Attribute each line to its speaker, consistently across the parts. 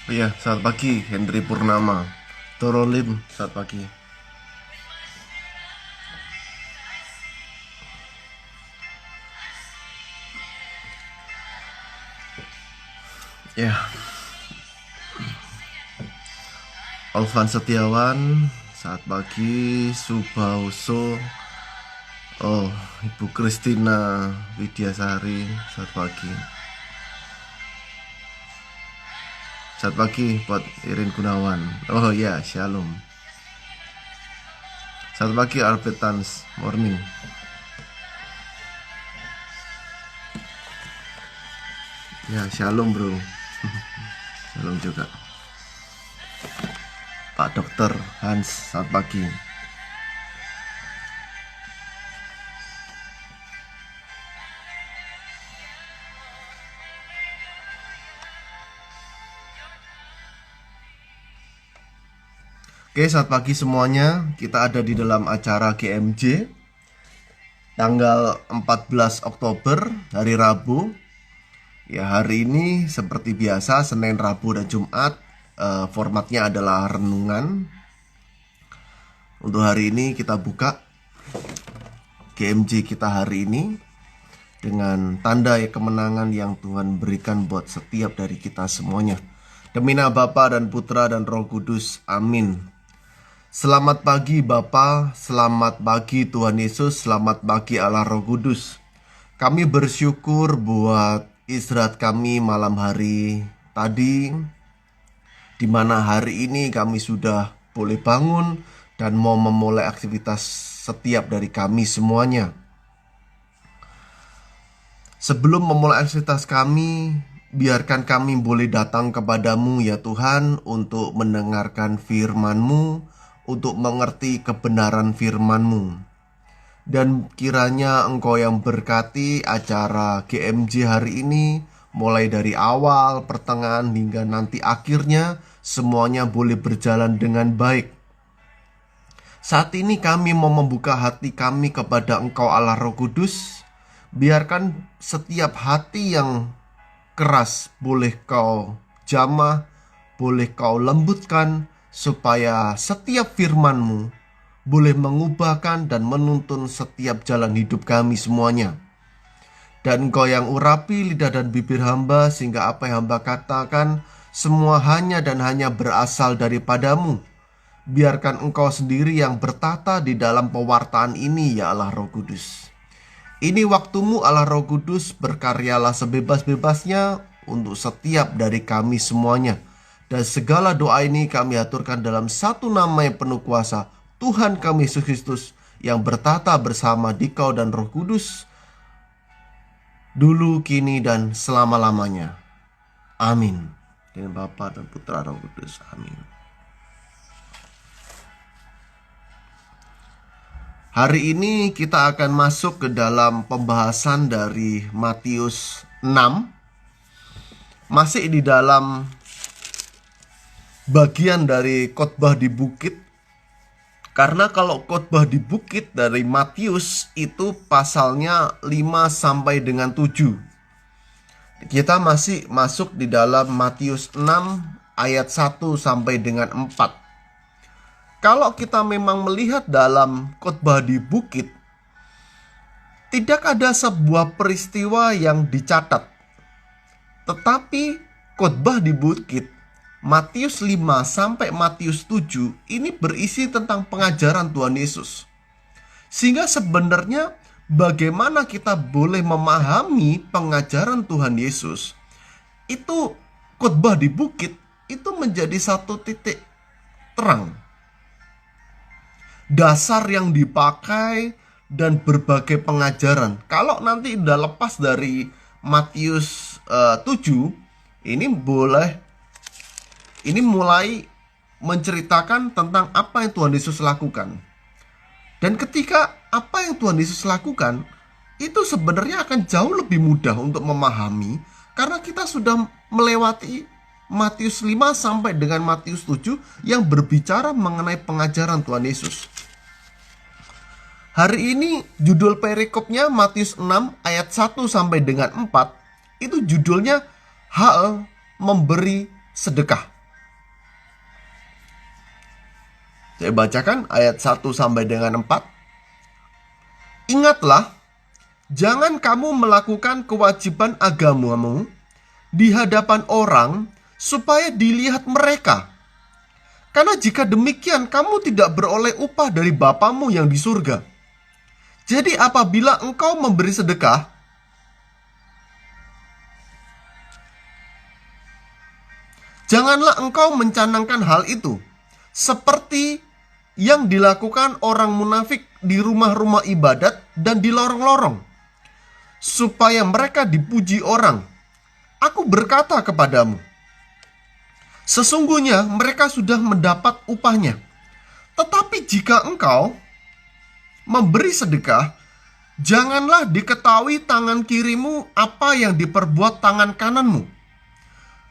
Speaker 1: Iya, selamat pagi Hendry Purnama. Torolim, selamat pagi. Ya, Alvan Setiawan, selamat pagi. Subauso. Oh, Ibu Kristina Widyasari, selamat pagi. Selamat pagi buat Irin Gunawan. Oh ya, Shalom. Selamat pagi Albetans, morning. Ya, Shalom bro. Shalom juga Pak Dokter Hans, selamat pagi. Oke, selamat pagi semuanya. Kita ada di dalam acara GMJ tanggal 14 Oktober, hari Rabu. Ya, hari ini seperti biasa, Senin, Rabu, dan Jumat. Formatnya adalah renungan. Untuk hari ini kita buka GMJ kita hari ini dengan tanda kemenangan yang Tuhan berikan buat setiap dari kita semuanya. Demi nama Bapa dan Putra dan Roh Kudus. Amin. Selamat pagi Bapa, selamat pagi Tuhan Yesus, selamat pagi Allah Roh Kudus. Kami bersyukur buat istirahat kami malam hari tadi, di mana hari ini kami sudah boleh bangun dan mau memulai aktivitas setiap dari kami semuanya. Sebelum memulai aktivitas kami, biarkan kami boleh datang kepadamu ya Tuhan untuk mendengarkan firman-Mu, untuk mengerti kebenaran firman-Mu. Dan kiranya Engkau yang berkati acara GMJ hari ini, mulai dari awal, pertengahan, hingga nanti akhirnya, semuanya boleh berjalan dengan baik. Saat ini kami mau membuka hati kami kepada Engkau Allah Roh Kudus. Biarkan setiap hati yang keras boleh Kau jamah, boleh Kau lembutkan, supaya setiap firman-Mu boleh mengubahkan dan menuntun setiap jalan hidup kami semuanya. Dan Engkau yang urapi lidah dan bibir hamba, sehingga apa yang hamba katakan semua hanya dan hanya berasal daripadamu. Biarkan Engkau sendiri yang bertata di dalam pewartaan ini ya Allah Roh Kudus. Ini waktu-Mu Allah Roh Kudus, berkaryalah sebebas-bebasnya untuk setiap dari kami semuanya. Dan segala doa ini kami aturkan dalam satu nama yang penuh kuasa, Tuhan kami Yesus Kristus, yang bertata bersama Dikau dan Roh Kudus, dulu, kini, dan selama-lamanya. Amin. Dengan Bapa dan Putra Roh Kudus. Amin. Hari ini kita akan masuk ke dalam pembahasan dari Matius 6. Masih di dalam bagian dari khotbah di bukit. Karena kalau khotbah di bukit dari Matius itu pasalnya 5 sampai dengan 7. Kita masih masuk di dalam Matius 6 ayat 1 sampai dengan 4. Kalau kita memang melihat dalam khotbah di bukit, tidak ada sebuah peristiwa yang dicatat. Tetapi khotbah di bukit Matius 5 sampai Matius 7 ini berisi tentang pengajaran Tuhan Yesus. Sehingga sebenarnya bagaimana kita boleh memahami pengajaran Tuhan Yesus, itu khotbah di bukit itu menjadi satu titik terang. Dasar yang dipakai dan berbagai pengajaran. Kalau nanti udah lepas dari Matius 7, ini mulai menceritakan tentang apa yang Tuhan Yesus lakukan. Dan ketika apa yang Tuhan Yesus lakukan, itu sebenarnya akan jauh lebih mudah untuk memahami, karena kita sudah melewati Matius 5 sampai dengan Matius 7 yang berbicara mengenai pengajaran Tuhan Yesus. Hari ini judul perikopnya Matius 6 ayat 1 sampai dengan 4. Itu judulnya hal memberi sedekah. Saya bacakan ayat 1 sampai dengan 4. Ingatlah, jangan kamu melakukan kewajiban agamamu di hadapan orang supaya dilihat mereka. Karena jika demikian kamu tidak beroleh upah dari Bapamu yang di surga. Jadi apabila engkau memberi sedekah, janganlah engkau mencanangkan hal itu seperti yang dilakukan orang munafik di rumah-rumah ibadat dan di lorong-lorong, supaya mereka dipuji orang. Aku berkata kepadamu, sesungguhnya mereka sudah mendapat upahnya. Tetapi jika engkau memberi sedekah, janganlah diketahui tangan kirimu apa yang diperbuat tangan kananmu.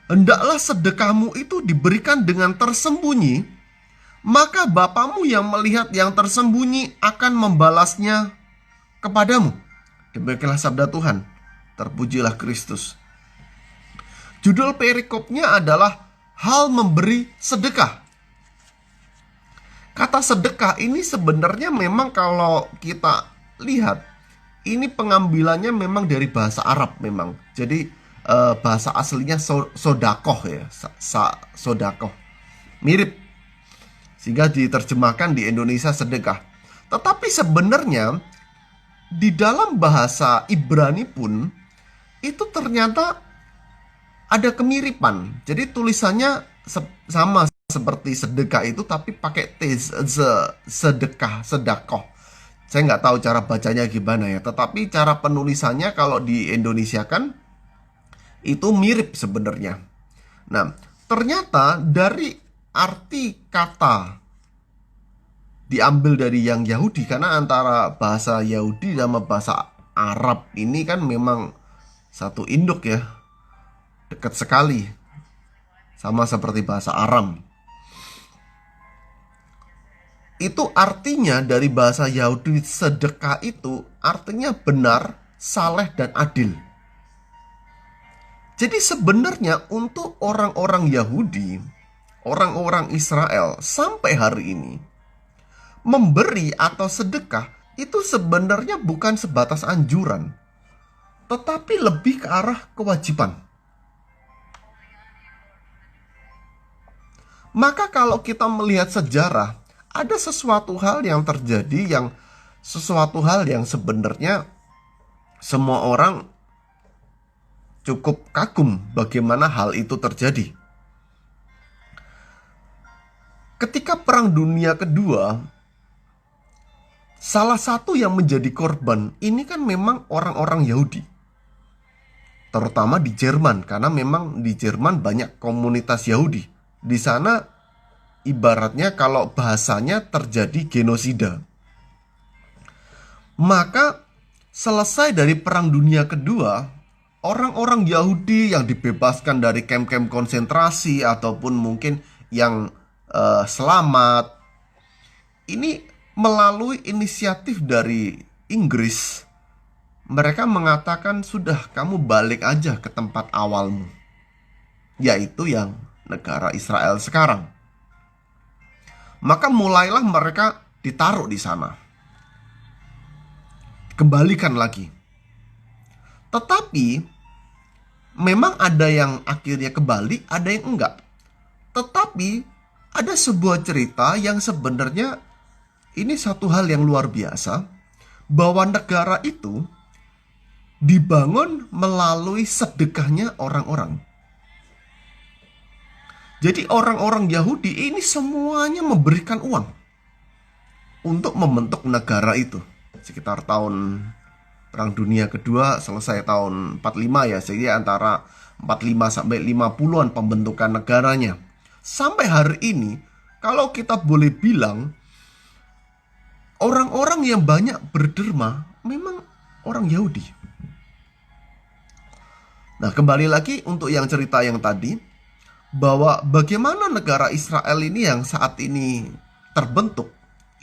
Speaker 1: Hendaklah sedekahmu itu diberikan dengan tersembunyi, maka Bapamu yang melihat yang tersembunyi akan membalasnya kepadamu. Demikianlah sabda Tuhan. Terpujilah Kristus. Judul perikopnya adalah hal memberi sedekah. Kata sedekah ini sebenarnya memang kalau kita lihat, ini pengambilannya memang dari bahasa Arab memang. Jadi bahasa aslinya sodakoh ya, sodakoh. Mirip. Sehingga diterjemahkan di Indonesia sedekah. Tetapi sebenarnya di dalam bahasa Ibrani pun itu ternyata ada kemiripan. Jadi tulisannya sama seperti sedekah itu, tapi pakai T, sedekah, sedakoh. Saya nggak tahu cara bacanya gimana ya. Tetapi cara penulisannya kalau di Indonesia kan itu mirip sebenarnya. Nah, ternyata dari arti kata diambil dari yang Yahudi, karena antara bahasa Yahudi sama bahasa Arab ini kan memang satu induk ya, dekat sekali, sama seperti bahasa Aram. Itu artinya dari bahasa Yahudi sedekah itu artinya benar, saleh dan adil. Jadi sebenarnya untuk orang-orang Yahudi, orang-orang Israel sampai hari ini, memberi atau sedekah itu sebenarnya bukan sebatas anjuran, tetapi lebih ke arah kewajiban. Maka kalau kita melihat sejarah, ada sesuatu hal yang terjadi, sesuatu hal yang sebenarnya semua orang cukup kagum bagaimana hal itu terjadi. Ketika Perang Dunia Kedua, salah satu yang menjadi korban ini kan memang orang-orang Yahudi. Terutama di Jerman, karena memang di Jerman banyak komunitas Yahudi. Di sana ibaratnya kalau bahasanya terjadi genosida. Maka selesai dari Perang Dunia Kedua, orang-orang Yahudi yang dibebaskan dari kamp-kamp konsentrasi ataupun mungkin yang selamat, ini melalui inisiatif dari Inggris, mereka mengatakan sudah, kamu balik aja ke tempat awalmu, yaitu yang negara Israel sekarang. Maka mulailah mereka ditaruh di sana, kembalikan lagi. Tetapi memang ada yang akhirnya kembali, ada yang enggak. Tetapi ada sebuah cerita yang sebenarnya ini satu hal yang luar biasa, bahwa negara itu dibangun melalui sedekahnya orang-orang. Jadi orang-orang Yahudi ini semuanya memberikan uang untuk membentuk negara itu. Sekitar tahun Perang Dunia Kedua selesai tahun 45 ya, jadi antara 45 sampai 50-an pembentukan negaranya. Sampai hari ini, kalau kita boleh bilang, orang-orang yang banyak berderma memang orang Yahudi. Nah, kembali lagi untuk yang cerita yang tadi, bahwa bagaimana negara Israel ini yang saat ini terbentuk,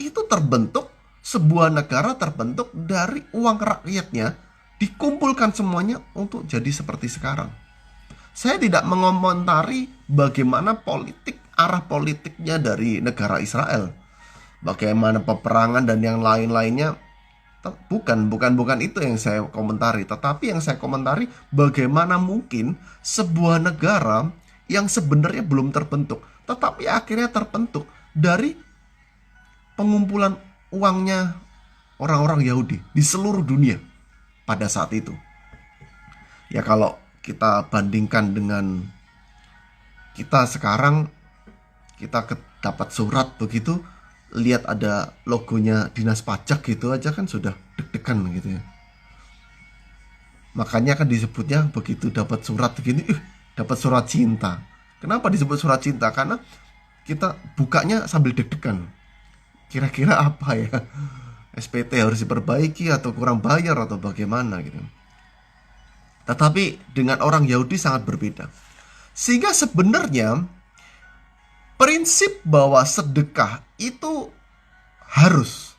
Speaker 1: itu terbentuk, sebuah negara terbentuk dari uang rakyatnya, dikumpulkan semuanya untuk jadi seperti sekarang. Saya tidak mengomentari bagaimana arah politiknya dari negara Israel. bagaimana peperangan dan yang lain-lainnya. Bukan itu yang saya komentari, tetapi yang saya komentari bagaimana mungkin sebuah negara yang sebenarnya belum terbentuk, tetapi akhirnya terbentuk dari pengumpulan uangnya orang-orang Yahudi di seluruh dunia pada saat itu. Ya kalau kita bandingkan dengan kita sekarang, kita dapat surat begitu, lihat ada logonya dinas pajak gitu aja kan sudah deg-degan gitu ya. Makanya kan disebutnya begitu dapat surat begini, dapat surat cinta. Kenapa disebut surat cinta? Karena kita bukanya sambil deg-degan. Kira-kira apa ya? SPT harus diperbaiki atau kurang bayar atau bagaimana gitu. Tetapi dengan orang Yahudi sangat berbeda. Sehingga sebenarnya prinsip bahwa sedekah itu harus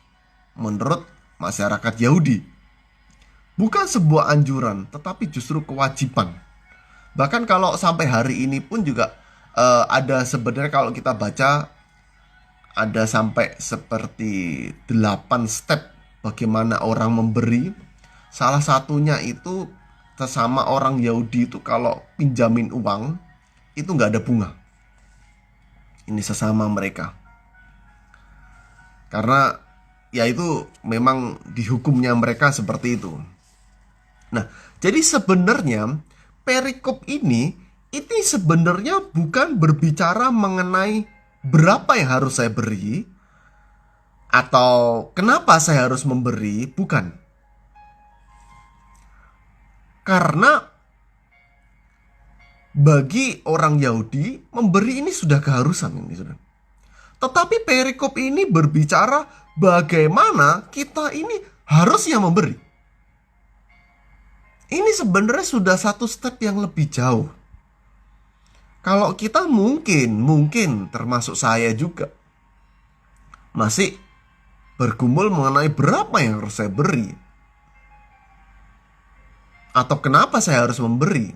Speaker 1: menurut masyarakat Yahudi. Bukan sebuah anjuran, tetapi justru kewajiban. Bahkan kalau sampai hari ini pun juga ada sebenarnya kalau kita baca ada sampai seperti 8 step bagaimana orang memberi. Salah satunya itu sesama orang Yahudi itu kalau pinjamin uang itu nggak ada bunga. Ini sesama mereka. Karena ya itu memang dihukumnya mereka seperti itu. Nah, jadi sebenarnya perikop ini sebenarnya bukan berbicara mengenai berapa yang harus saya beri atau kenapa saya harus memberi, bukan. Karena bagi orang Yahudi memberi ini sudah keharusan ini sudah. Tetapi perikop ini berbicara bagaimana kita ini harusnya memberi. Ini sebenarnya sudah satu step yang lebih jauh. Kalau kita mungkin termasuk saya juga masih bergumul mengenai berapa yang harus saya beri atau kenapa saya harus memberi.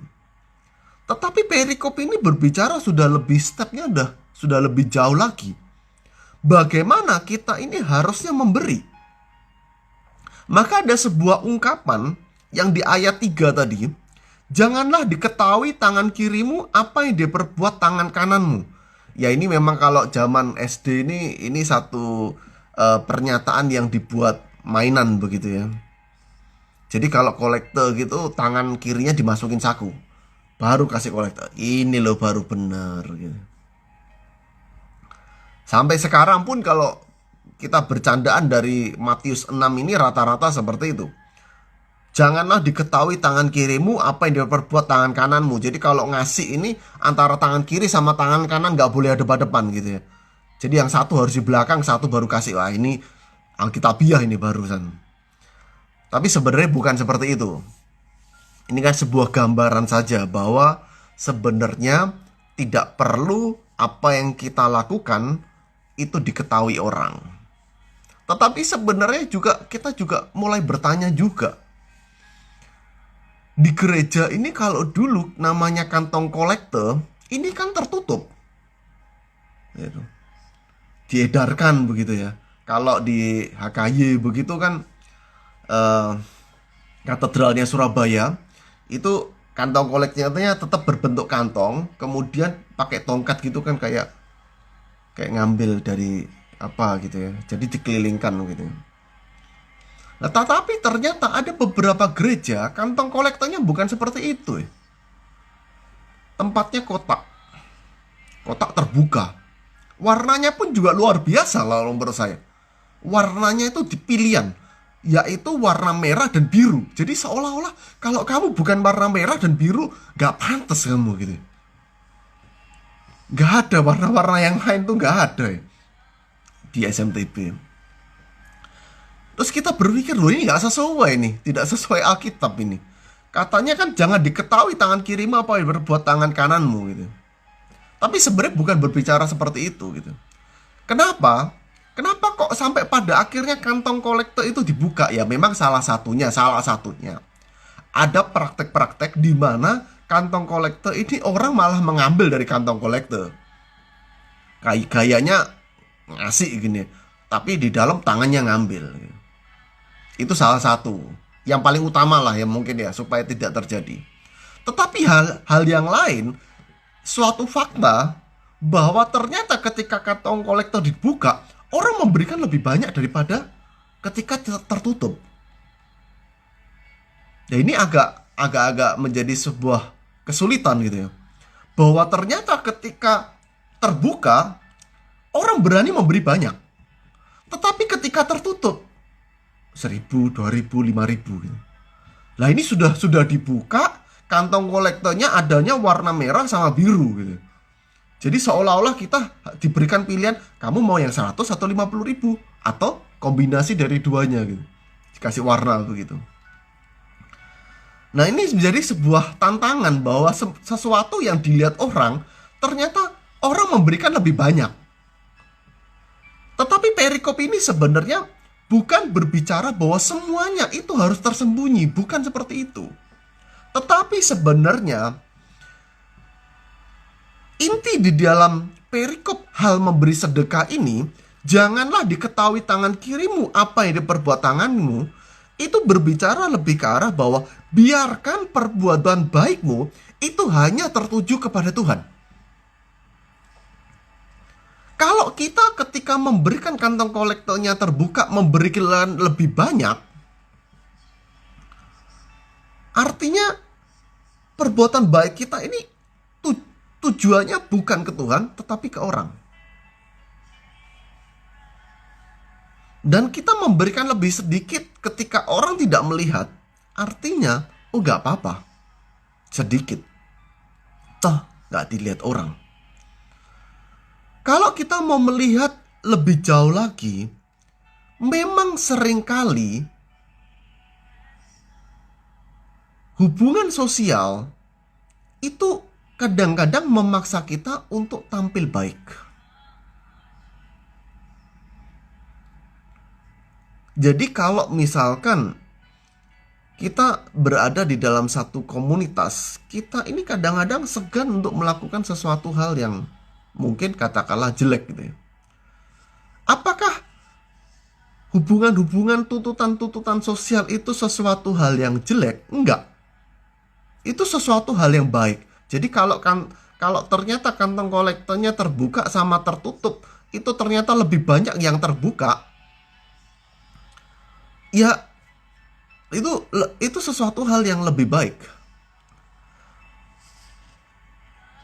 Speaker 1: Tetapi perikop ini berbicara sudah lebih stepnya sudah lebih jauh lagi. Bagaimana kita ini harusnya memberi. Maka ada sebuah ungkapan yang di ayat 3 tadi. Janganlah diketahui tangan kirimu apa yang diperbuat tangan kananmu. Ya ini memang kalau zaman SD ini satu pernyataan yang dibuat mainan begitu ya. Jadi kalau kolektor gitu tangan kirinya dimasukin saku, baru kasih kolektor. Ini loh baru benar gitu. Sampai sekarang pun kalau kita bercandaan dari Matius 6 ini rata-rata seperti itu. Janganlah diketahui tangan kirimu apa yang diperbuat tangan kananmu. Jadi kalau ngasih ini antara tangan kiri sama tangan kanan gak boleh depan-depan gitu ya. Jadi yang satu harus di belakang, satu baru kasih. Wah ini Alkitabiah ini barusan. Tapi sebenarnya bukan seperti itu. Ini kan sebuah gambaran saja bahwa sebenarnya tidak perlu apa yang kita lakukan itu diketahui orang. Tetapi sebenarnya kita juga mulai bertanya juga. Di gereja ini kalau dulu namanya kantong kolektor, ini kan tertutup. Gitu. Diedarkan begitu ya. Kalau di HKY begitu kan katedralnya Surabaya itu kantong kolektornya tetap berbentuk kantong, kemudian pakai tongkat gitu kan kayak ngambil dari apa gitu ya. Jadi dikelilingkan gitu. Nah, tetapi ternyata ada beberapa gereja kantong kolektornya bukan seperti itu ya. Tempatnya kotak terbuka. Warnanya pun juga luar biasa lah menurut saya. Warnanya itu dipilihan, yaitu warna merah dan biru. Jadi seolah-olah kalau kamu bukan warna merah dan biru, gak pantas kamu gitu. Gak ada warna-warna yang lain tuh gak ada ya di SMTB. Terus kita berpikir, loh ini gak sesuai nih, tidak sesuai Alkitab ini. Katanya kan jangan diketahui tangan kirimu apa yang berbuat tangan kananmu gitu. Tapi sebenarnya bukan berbicara seperti itu gitu. Kenapa? Kenapa kok sampai pada akhirnya kantong kolektor itu dibuka? Ya memang salah satunya ada praktek-praktek di mana kantong kolektor ini orang malah mengambil dari kantong kolektor. Kayak gayanya ngasih gini. tapi di dalam tangannya ngambil. Itu salah satu yang paling utama lah yang mungkin ya, supaya tidak terjadi. Tetapi hal yang lain, suatu fakta bahwa ternyata ketika kantong kolektor dibuka, orang memberikan lebih banyak daripada ketika tertutup. Ya, ini agak menjadi sebuah kesulitan gitu ya. Bahwa ternyata ketika terbuka, orang berani memberi banyak. Tetapi ketika tertutup, 1.000, 2.000, 5.000 gitu. Lah ini sudah dibuka, kantong kolektornya adanya warna merah sama biru gitu. Jadi seolah-olah kita diberikan pilihan, kamu mau yang 100 atau 50.000, atau kombinasi dari duanya gitu. Dikasih warna begitu. Nah, ini menjadi sebuah tantangan bahwa sesuatu yang dilihat orang, ternyata orang memberikan lebih banyak. Tetapi perikop ini sebenarnya bukan berbicara bahwa semuanya itu harus tersembunyi, bukan seperti itu. Tetapi sebenarnya inti di dalam perikop hal memberi sedekah ini, janganlah diketahui tangan kirimu apa yang diperbuat tanganmu, itu berbicara lebih ke arah bahwa biarkan perbuatan baikmu itu hanya tertuju kepada Tuhan. Kalau kita ketika memberikan kantong kolektornya terbuka, memberikan lebih banyak, artinya perbuatan baik kita ini tujuannya bukan ke Tuhan, tetapi ke orang. Dan kita memberikan lebih sedikit ketika orang tidak melihat, artinya, oh gak apa-apa, sedikit, toh gak dilihat orang. Kalau kita mau melihat lebih jauh lagi, memang seringkali hubungan sosial itu kadang-kadang memaksa kita untuk tampil baik. Jadi kalau misalkan kita berada di dalam satu komunitas, kita ini kadang-kadang segan untuk melakukan sesuatu hal yang mungkin katakanlah jelek gitu ya. Apakah hubungan-hubungan tuntutan-tuntutan sosial itu sesuatu hal yang jelek? Enggak. Itu sesuatu hal yang baik. Jadi kalau ternyata kantong kolektornya terbuka sama tertutup, itu ternyata lebih banyak yang terbuka. Ya, itu sesuatu hal yang lebih baik.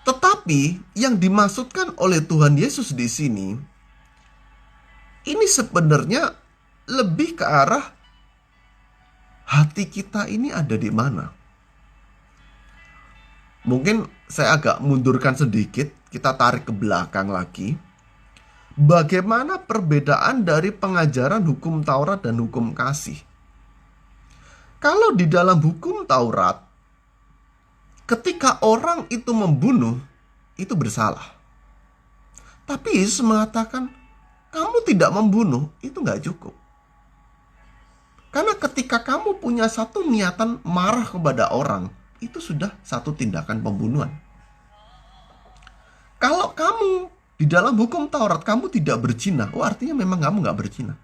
Speaker 1: Tetapi yang dimaksudkan oleh Tuhan Yesus di sini, ini sebenarnya lebih ke arah hati kita ini ada di mana. Mungkin saya agak mundurkan sedikit, kita tarik ke belakang lagi. Bagaimana perbedaan dari pengajaran hukum Taurat dan hukum kasih? Kalau di dalam hukum Taurat, ketika orang itu membunuh, itu bersalah. Tapi Yesus mengatakan, kamu tidak membunuh, itu gak cukup. Karena ketika kamu punya satu niatan marah kepada orang, itu sudah satu tindakan pembunuhan. Kalau kamu di dalam hukum Taurat, kamu tidak berzina, artinya memang kamu gak berzina.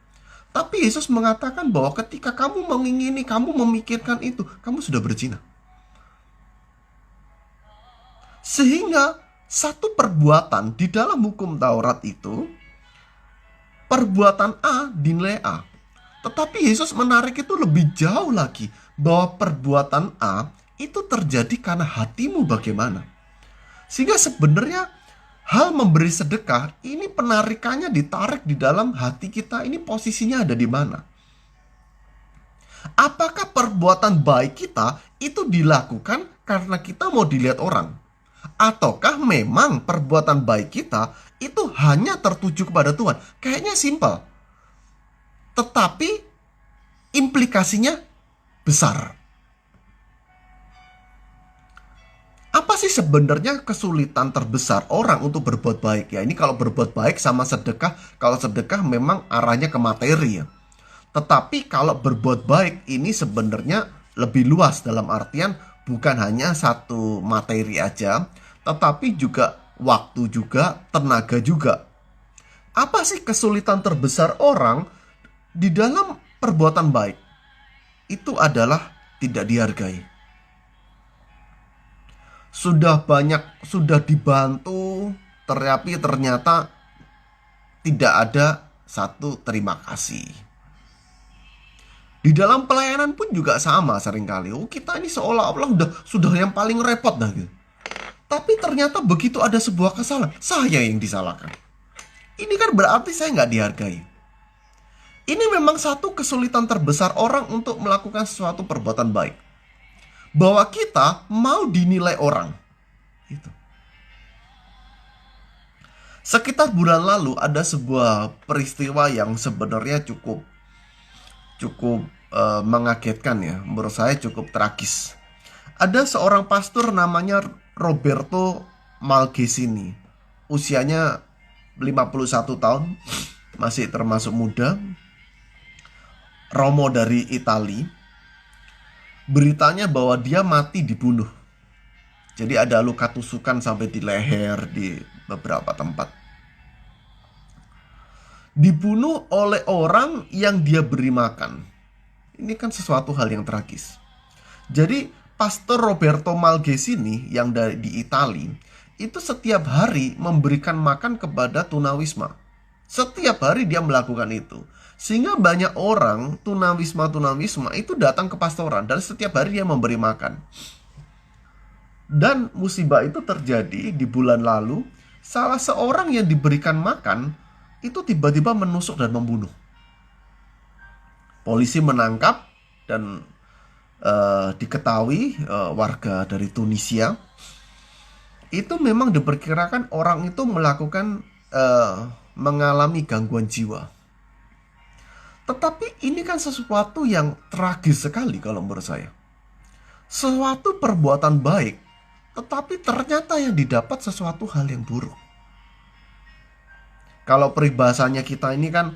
Speaker 1: Tapi Yesus mengatakan bahwa ketika kamu mengingini, kamu memikirkan itu, kamu sudah berzina. Sehingga satu perbuatan di dalam hukum Taurat itu, perbuatan A dinilai A. Tetapi Yesus menarik itu lebih jauh lagi, bahwa perbuatan A itu terjadi karena hatimu bagaimana. Sehingga sebenarnya hal memberi sedekah ini penarikannya ditarik di dalam hati kita, ini posisinya ada di mana. Apakah perbuatan baik kita itu dilakukan karena kita mau dilihat orang? Ataukah memang perbuatan baik kita itu hanya tertuju kepada Tuhan? Kayaknya simpel, tetapi implikasinya besar. Apa sih sebenarnya kesulitan terbesar orang untuk berbuat baik? Ya, ini kalau berbuat baik sama sedekah. Kalau sedekah memang arahnya ke materi ya. Tetapi kalau berbuat baik ini sebenarnya lebih luas, dalam artian bukan hanya satu materi aja, tetapi juga waktu juga, tenaga juga. Apa sih kesulitan terbesar orang di dalam perbuatan baik? Itu adalah tidak dihargai. Sudah dibantu, tapi ternyata tidak ada satu terima kasih. Di dalam pelayanan pun juga sama seringkali. Oh, kita ini seolah-olah sudah yang paling repot dah gitu. Tapi ternyata begitu ada sebuah kesalahan, saya yang disalahkan. Ini kan berarti saya nggak dihargai. Ini memang satu kesulitan terbesar orang untuk melakukan sesuatu perbuatan baik. Bahwa kita mau dinilai orang. Gitu. Sekitar bulan lalu ada sebuah peristiwa yang sebenarnya cukup mengagetkan ya. Menurut saya cukup tragis. Ada seorang pastor namanya Roberto Malgresini. Usianya 51 tahun, masih termasuk muda. Romo dari Itali. Beritanya bahwa dia mati dibunuh. Jadi ada luka tusukan sampai di leher di beberapa tempat. Dibunuh oleh orang yang dia beri makan. Ini kan sesuatu hal yang tragis. Jadi Pastor Roberto Malgresini yang di Itali itu setiap hari memberikan makan kepada tunawisma. Setiap hari dia melakukan itu. Sehingga banyak orang tunawisma itu datang ke pastoran dan setiap hari dia memberi makan. Dan musibah itu terjadi di bulan lalu. Salah seorang yang diberikan makan itu tiba-tiba menusuk dan membunuh. Polisi menangkap dan diketahui warga dari Tunisia. Itu memang diperkirakan orang itu mengalami gangguan jiwa. Tetapi ini kan sesuatu yang tragis sekali kalau menurut saya. Sesuatu perbuatan baik, tetapi ternyata yang didapat sesuatu hal yang buruk. Kalau peribahasanya kita ini kan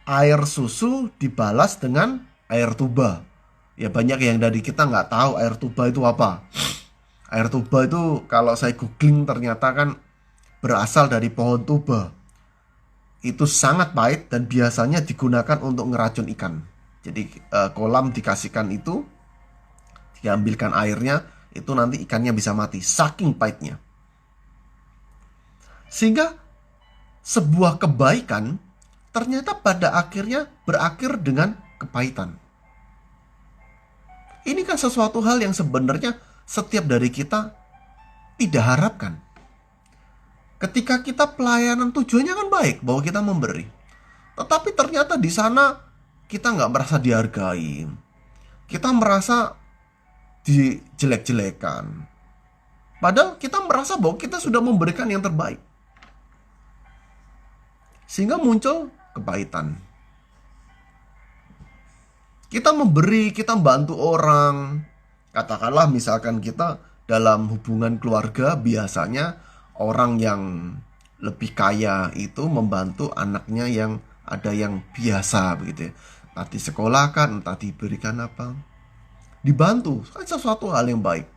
Speaker 1: air susu dibalas dengan air tuba. Ya banyak yang dari kita nggak tahu air tuba itu apa. Air tuba itu kalau saya googling ternyata kan berasal dari pohon tuba. Itu sangat pahit dan biasanya digunakan untuk ngeracun ikan. Jadi kolam dikasihkan itu, diambilkan airnya, itu nanti ikannya bisa mati, saking pahitnya. Sehingga sebuah kebaikan ternyata pada akhirnya berakhir dengan kepahitan. Ini kan sesuatu hal yang sebenarnya setiap dari kita tidak harapkan. Ketika kita pelayanan tujuannya kan baik bahwa kita memberi. Tetapi ternyata di sana kita nggak merasa dihargai. Kita merasa dijelek-jelekan. Padahal kita merasa bahwa kita sudah memberikan yang terbaik. Sehingga muncul kepahitan. Kita memberi, kita membantu orang. Katakanlah misalkan kita dalam hubungan keluarga biasanya orang yang lebih kaya itu membantu anaknya yang ada yang biasa begitu ya. Entah disekolahkan, entah diberikan apa. Dibantu, kan sesuatu hal yang baik.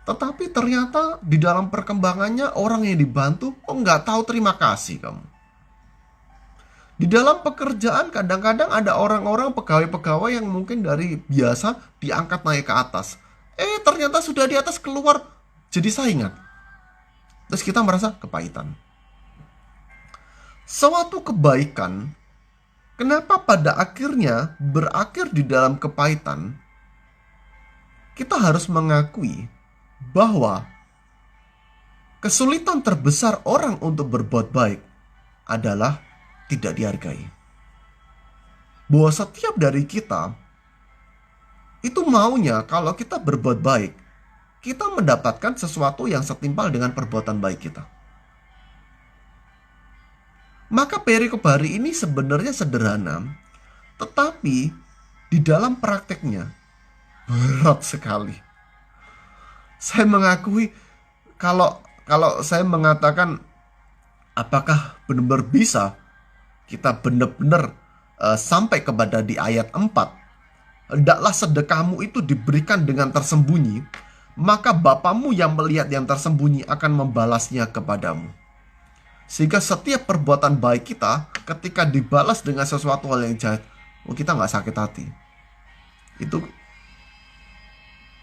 Speaker 1: Tetapi ternyata di dalam perkembangannya orang yang dibantu nggak tahu terima kasih kamu. Di dalam pekerjaan kadang-kadang ada orang-orang pegawai-pegawai yang mungkin dari biasa diangkat naik ke atas. Ternyata sudah di atas keluar jadi saingan. Terus kita merasa kepahitan. Suatu kebaikan, kenapa pada akhirnya berakhir di dalam kepahitan? Kita harus mengakui bahwa kesulitan terbesar orang untuk berbuat baik adalah tidak dihargai. Bahwa setiap dari kita itu maunya kalau kita berbuat baik, kita mendapatkan sesuatu yang setimpal dengan perbuatan baik kita. Maka perikop hari ini sebenarnya sederhana, tetapi di dalam prakteknya berat sekali. Saya mengakui kalau saya mengatakan apakah benar-benar bisa kita benar-benar sampai kepada di ayat 4. Hendaklah sedekahmu itu diberikan dengan tersembunyi, maka Bapamu yang melihat yang tersembunyi akan membalasnya kepadamu. Sehingga setiap perbuatan baik kita ketika dibalas dengan sesuatu hal yang jahat, kita nggak sakit hati. Itu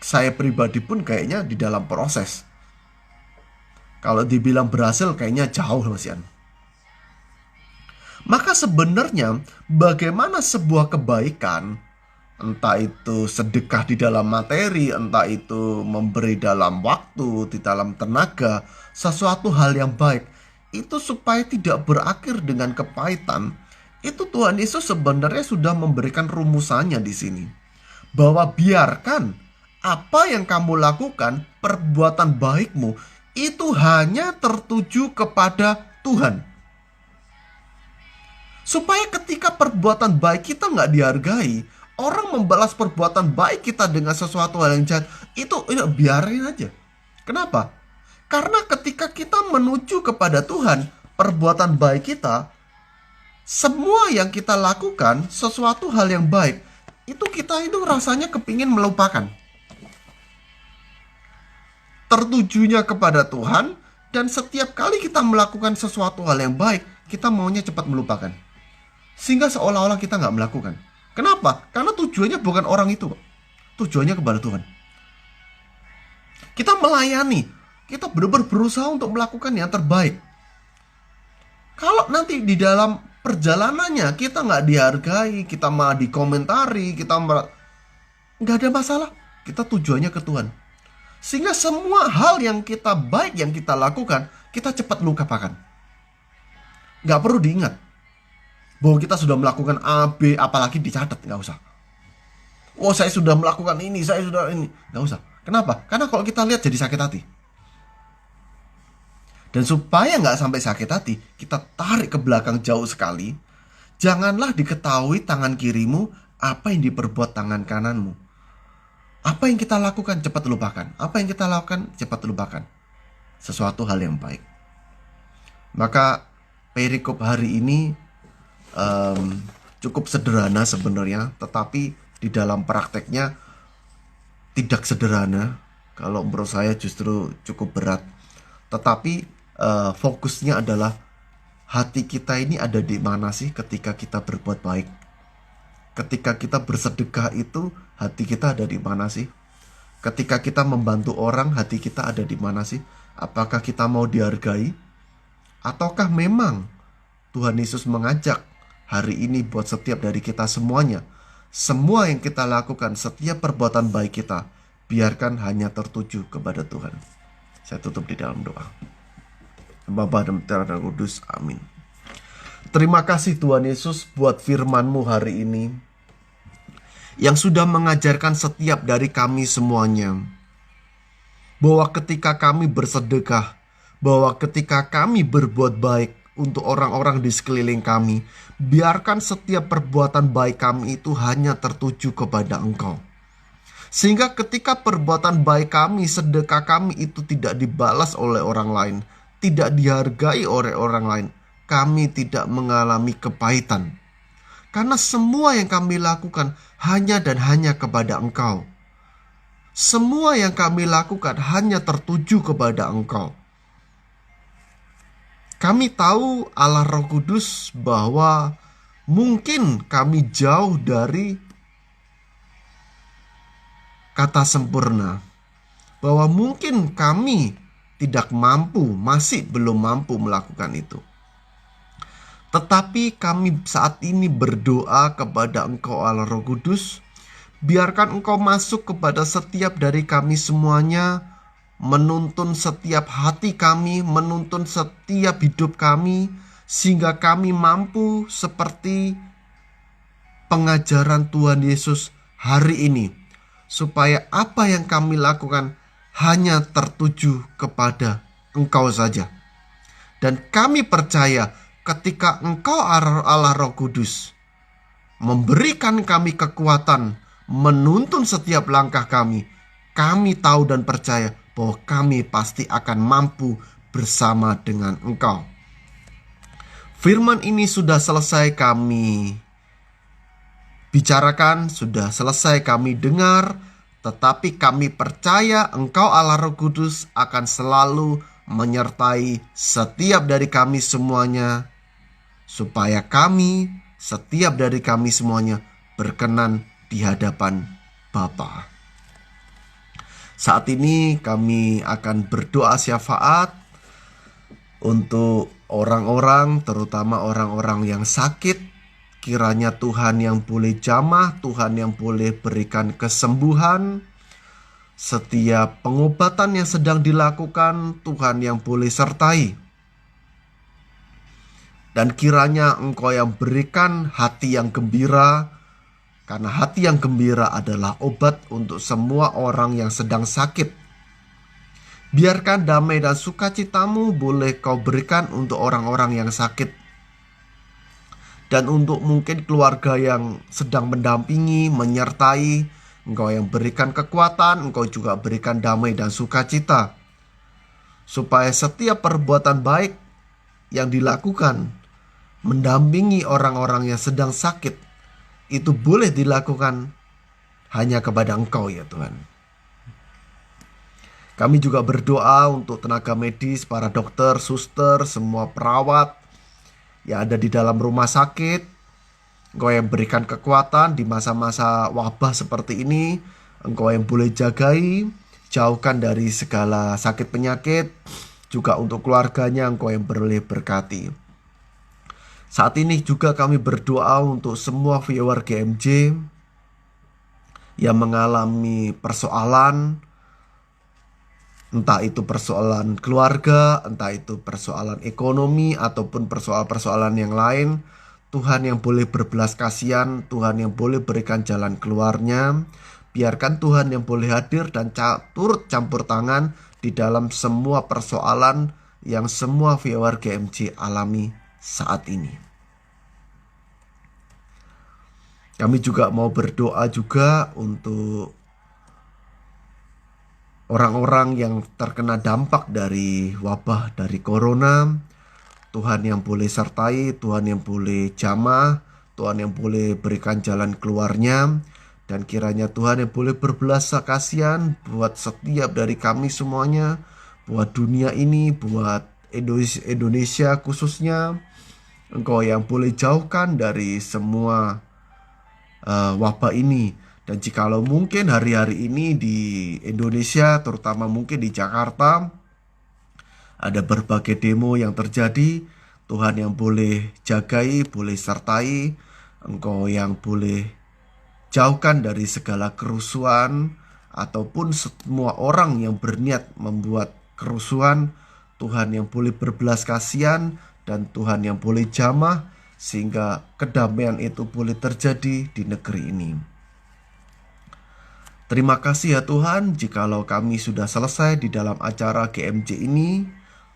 Speaker 1: saya pribadi pun kayaknya di dalam proses. Kalau dibilang berhasil kayaknya jauh, Mas Yan. Maka sebenarnya bagaimana sebuah kebaikan, entah itu sedekah di dalam materi, entah itu memberi dalam waktu, di dalam tenaga, sesuatu hal yang baik, itu supaya tidak berakhir dengan kepahitan, itu Tuhan Yesus sebenarnya sudah memberikan rumusannya di sini. Bahwa biarkan apa yang kamu lakukan, perbuatan baikmu, itu hanya tertuju kepada Tuhan. Supaya ketika perbuatan baik kita nggak dihargai, orang membalas perbuatan baik kita dengan sesuatu hal yang jahat, itu biarin aja. Kenapa? Karena ketika kita menuju kepada Tuhan, perbuatan baik kita, semua yang kita lakukan, sesuatu hal yang baik, itu kita itu rasanya kepingin melupakan. Tertujunya kepada Tuhan, dan setiap kali kita melakukan sesuatu hal yang baik, kita maunya cepat melupakan. Sehingga seolah-olah kita nggak melakukan. Kenapa? Karena tujuannya bukan orang itu, tujuannya kepada Tuhan. Kita melayani, kita benar-benar berusaha untuk melakukan yang terbaik. Kalau nanti di dalam perjalanannya kita nggak dihargai, kita malah dikomentari, kita nggak ada masalah. Kita tujuannya ke Tuhan. Sehingga semua hal yang kita baik yang kita lakukan, kita cepat lupakan. Nggak perlu diingat bahwa kita sudah melakukan A, B, apalagi dicatat, nggak usah. Oh, saya sudah melakukan ini, saya sudah ini, nggak usah. Kenapa? Karena kalau kita lihat jadi sakit hati. Dan supaya nggak sampai sakit hati, kita tarik ke belakang jauh sekali. Janganlah diketahui tangan kirimu apa yang diperbuat tangan kananmu. Apa yang kita lakukan cepat lupakan. Apa yang kita lakukan cepat lupakan. Sesuatu hal yang baik. Maka perikop hari ini cukup sederhana sebenarnya, tetapi di dalam prakteknya tidak sederhana. Kalau menurut saya justru cukup berat. Tetapi fokusnya adalah hati kita ini ada di mana sih ketika kita berbuat baik. Ketika kita bersedekah itu hati kita ada di mana sih? Ketika kita membantu orang, hati kita ada di mana sih? Apakah kita mau dihargai? Ataukah memang Tuhan Yesus mengajak hari ini buat setiap dari kita semuanya, semua yang kita lakukan, setiap perbuatan baik kita, biarkan hanya tertuju kepada Tuhan. Saya tutup di dalam doa. Bapa dan Putra dan Roh Kudus, amin. Terima kasih Tuhan Yesus buat firman-Mu hari ini, yang sudah mengajarkan setiap dari kami semuanya, bahwa ketika kami bersedekah, bahwa ketika kami berbuat baik untuk orang-orang di sekeliling kami, biarkan setiap perbuatan baik kami itu hanya tertuju kepada Engkau. Sehingga ketika perbuatan baik kami, sedekah kami itu tidak dibalas oleh orang lain, tidak dihargai oleh orang lain, kami tidak mengalami kepahitan. Karena semua yang kami lakukan hanya dan hanya kepada Engkau. Semua yang kami lakukan hanya tertuju kepada Engkau. Kami tahu Allah Roh Kudus bahwa mungkin kami jauh dari kata sempurna. Bahwa mungkin kami tidak mampu, masih belum mampu melakukan itu. Tetapi kami saat ini berdoa kepada Engkau Allah Roh Kudus, biarkan Engkau masuk kepada setiap dari kami semuanya, menuntun setiap hati kami, menuntun setiap hidup kami, sehingga kami mampu seperti pengajaran Tuhan Yesus hari ini, supaya apa yang kami lakukan hanya tertuju kepada Engkau saja. Dan kami percaya ketika Engkau Allah Roh Kudus memberikan kami kekuatan menuntun setiap langkah kami, kami tahu dan percaya bahwa kami pasti akan mampu bersama dengan Engkau. Firman ini sudah selesai kami bicarakan, sudah selesai kami dengar, tetapi kami percaya Engkau Allah Roh Kudus akan selalu menyertai setiap dari kami semuanya, supaya setiap dari kami semuanya berkenan di hadapan Bapa. Saat ini kami akan berdoa syafaat untuk orang-orang, terutama orang-orang yang sakit. Kiranya Tuhan yang boleh jamah, Tuhan yang boleh berikan kesembuhan. Setiap pengobatan yang sedang dilakukan, Tuhan yang boleh sertai. Dan kiranya Engkau yang berikan hati yang gembira, karena hati yang gembira adalah obat untuk semua orang yang sedang sakit. Biarkan damai dan sukacitamu boleh Kau berikan untuk orang-orang yang sakit. Dan untuk mungkin keluarga yang sedang mendampingi, menyertai, Engkau yang berikan kekuatan, Engkau juga berikan damai dan sukacita. Supaya setiap perbuatan baik yang dilakukan, mendampingi orang-orang yang sedang sakit, itu boleh dilakukan hanya kepada Engkau ya Tuhan. Kami juga berdoa untuk tenaga medis, para dokter, suster, semua perawat yang ada di dalam rumah sakit. Engkau yang berikan kekuatan di masa-masa wabah seperti ini. Engkau yang boleh jagai, jauhkan dari segala sakit penyakit. Juga untuk keluarganya Engkau yang boleh berkati. Saat ini juga kami berdoa untuk semua viewer GMJ yang mengalami persoalan, entah itu persoalan keluarga, entah itu persoalan ekonomi, ataupun persoalan-persoalan yang lain. Tuhan yang boleh berbelas kasihan, Tuhan yang boleh berikan jalan keluarnya. Biarkan Tuhan yang boleh hadir dan turut campur tangan di dalam semua persoalan yang semua viewer GMJ alami saat ini. Kami juga mau berdoa juga untuk orang-orang yang terkena dampak dari wabah dari corona. Tuhan yang boleh sertai, Tuhan yang boleh jamah, Tuhan yang boleh berikan jalan keluarnya. Dan kiranya Tuhan yang boleh berbelas kasihan buat setiap dari kami semuanya, buat dunia ini, buat Indonesia khususnya. Engkau yang boleh jauhkan dari semua wabah ini. Dan jikalau mungkin hari-hari ini di Indonesia, terutama mungkin di Jakarta, ada berbagai demo yang terjadi, Tuhan yang boleh jagai, boleh sertai. Engkau yang boleh jauhkan dari segala kerusuhan, ataupun semua orang yang berniat membuat kerusuhan. Tuhan yang boleh berbelas kasihan, dan Tuhan yang boleh jamah, sehingga kedamaian itu boleh terjadi di negeri ini. Terima kasih ya Tuhan, jikalau kami sudah selesai di dalam acara GMJ ini.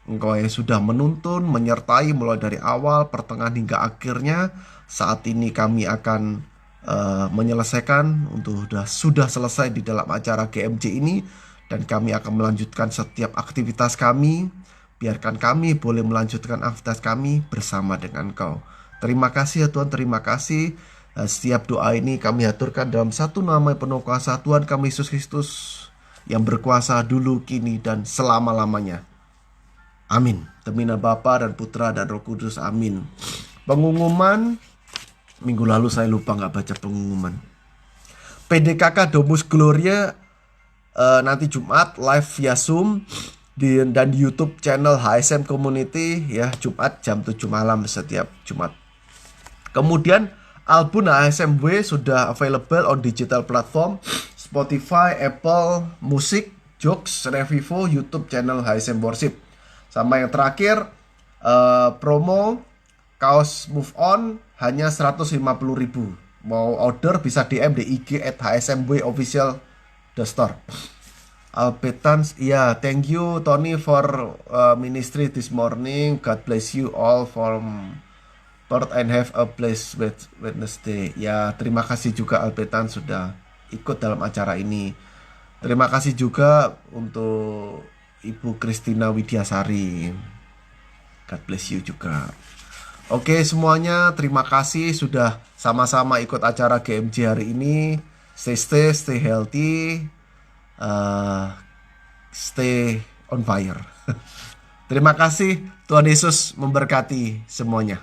Speaker 1: Engkau yang sudah menuntun, menyertai mulai dari awal, pertengahan hingga akhirnya. Saat ini kami akan menyelesaikan untuk sudah selesai di dalam acara GMJ ini. Dan kami akan melanjutkan setiap aktivitas kami. Biarkan kami boleh melanjutkan aktivitas kami bersama dengan Engkau. Terima kasih ya Tuhan, terima kasih. Setiap doa ini kami aturkan dalam satu nama penuh kuasa Tuhan kami Yesus Kristus, yang berkuasa dulu, kini, dan selama-lamanya. Amin. Demi nama Bapa dan Putra dan Roh Kudus. Amin. Pengumuman, minggu lalu saya lupa nggak baca pengumuman. PDKK Domus Gloria nanti Jumat live via Zoom dan di YouTube channel HSM Community ya, Jumat jam 7 malam setiap Jumat. Kemudian album HSMW sudah available on digital platform Spotify, Apple Music, Joox, Revivo, YouTube channel HSM Worship. Sama yang terakhir promo kaos Move On hanya 150.000. Mau order bisa DM di IG @hsmw official the store. Albetans, yeah, thank you Tony for ministry this morning. God bless you all from Perth and have a blessed Wednesday. Ya, terima kasih juga Albetan sudah ikut dalam acara ini. Terima kasih juga untuk Ibu Christina Widyasari. God bless you juga. Oke semuanya, terima kasih sudah sama-sama ikut acara GMJ hari ini. Stay healthy, stay on fire. Terima kasih, Tuhan Yesus memberkati semuanya.